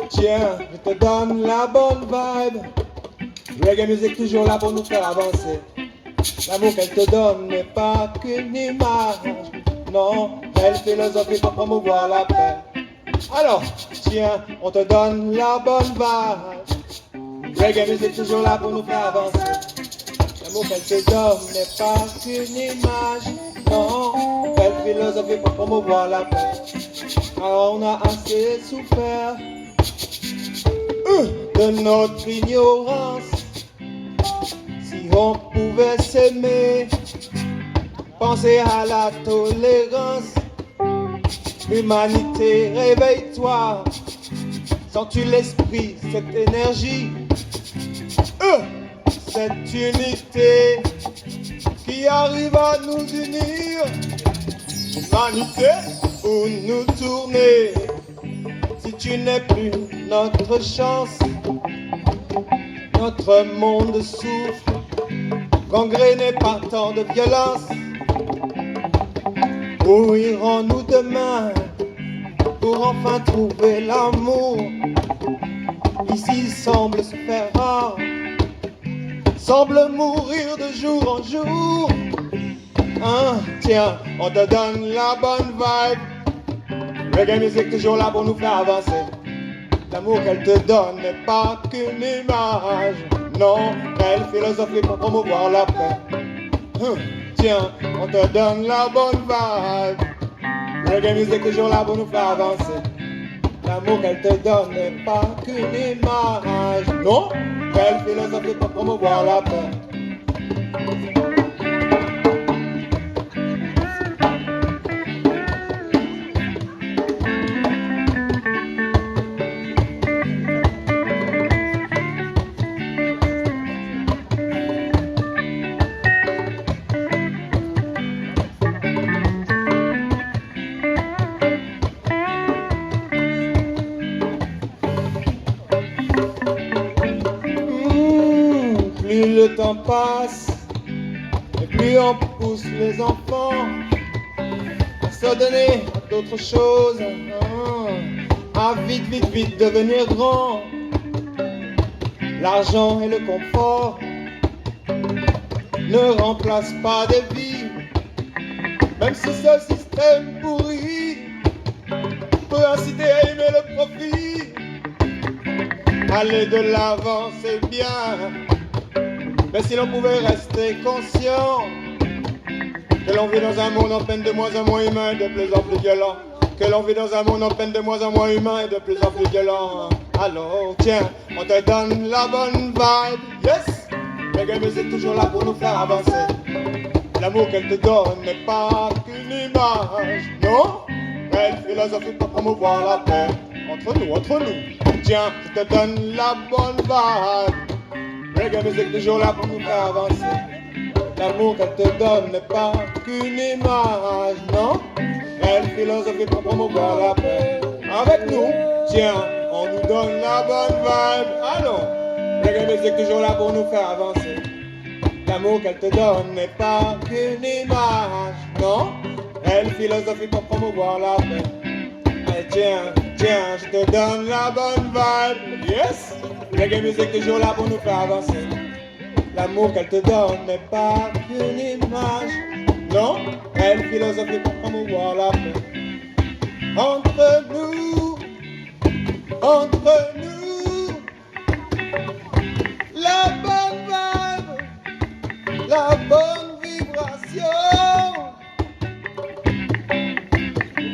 Tiens, je te donne la bonne vibe. Reggae music toujours là pour nous faire avancer. L'amour qu'elle te donne n'est pas qu'une image. Non, belle philosophie pour promouvoir la paix. Alors, tiens, on te donne la bonne vibe. Reggae music toujours là pour nous faire avancer. L'amour qu'elle te donne n'est pas qu'une image. Non, belle philosophie pour promouvoir la paix. Alors on a assez souffert de notre ignorance. Si on pouvait s'aimer, penser à la tolérance. Humanité, réveille-toi. Sens-tu l'esprit, cette énergie, cette unité qui arrive à nous unir? Humanité, où nous tourner? Si tu n'es plus notre chance, notre monde souffre, gangréné par tant de violence. Où irons-nous demain pour enfin trouver l'amour? Ici semble se faire rare, semble mourir de jour en jour. Hein, tiens, on te donne la bonne vibe. Reggae music toujours là pour nous faire avancer. L'amour qu'elle te donne n'est pas qu'une image. Non, belle philosophie pour promouvoir la paix. Tiens, on te donne la bonne vibe. Reggae music toujours là pour nous faire avancer. L'amour qu'elle te donne n'est pas qu'une image. Non, belle philosophie pour promouvoir la paix. Plus le temps passe, et plus on pousse les enfants à se donner à d'autres choses, à vite, vite, vite devenir grand. L'argent et le confort ne remplacent pas des vies, même si ce système pourri peut inciter à aimer le profit. Aller de l'avant, c'est bien, mais si l'on pouvait rester conscient que l'on vit dans un monde en peine de moins en moins humain et de plus en plus violent, que l'on vit dans un monde en peine de moins en moins humain et de plus en plus violent. Alors tiens, on te donne la bonne vibe, yes. Reggae music toujours là pour nous faire avancer. L'amour qu'elle te donne n'est pas qu'une image, non, belle philosophie pour promouvoir la paix. Entre nous, tiens, je te donne la bonne vibe. Reggae music toujours là pour nous faire avancer. L'amour qu'elle te donne n'est pas qu'une image, non, belle philosophie pour promouvoir la paix. Avec nous, tiens, on nous donne la bonne vibe. Allons, reggae music toujours là pour nous faire avancer. L'amour qu'elle te donne n'est pas qu'une image, non, belle philosophie pour promouvoir la paix. Allez, tiens, je te donne la bonne vibe, yes. Reggae music toujours là pour nous faire avancer. L'amour qu'elle te donne n'est pas qu'une image, non, belle philosophie pour promouvoir la paix. Entre nous, la bonne vibe, la bonne vibration.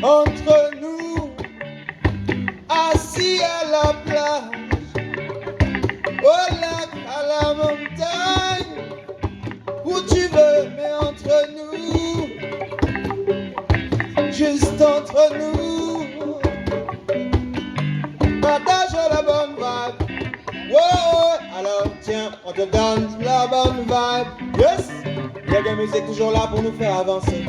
Entre nous, assis à la plage, au lac, à la montagne, où tu veux, mais entre nous, juste entre nous, on te donne la bonne vibe. Yes, reggae music toujours là pour nous faire avancer.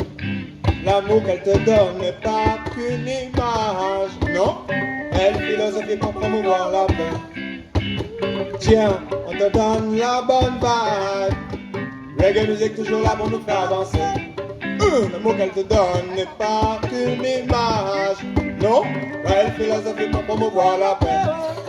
L'amour qu'elle te donne n'est pas qu'une image, non, elle philosophie pour promouvoir la paix. Tiens, on te donne la bonne vibe. Reggae music toujours là pour nous faire avancer. L'amour qu'elle te donne n'est pas qu'une image, non, elle philosophie pour promouvoir la paix.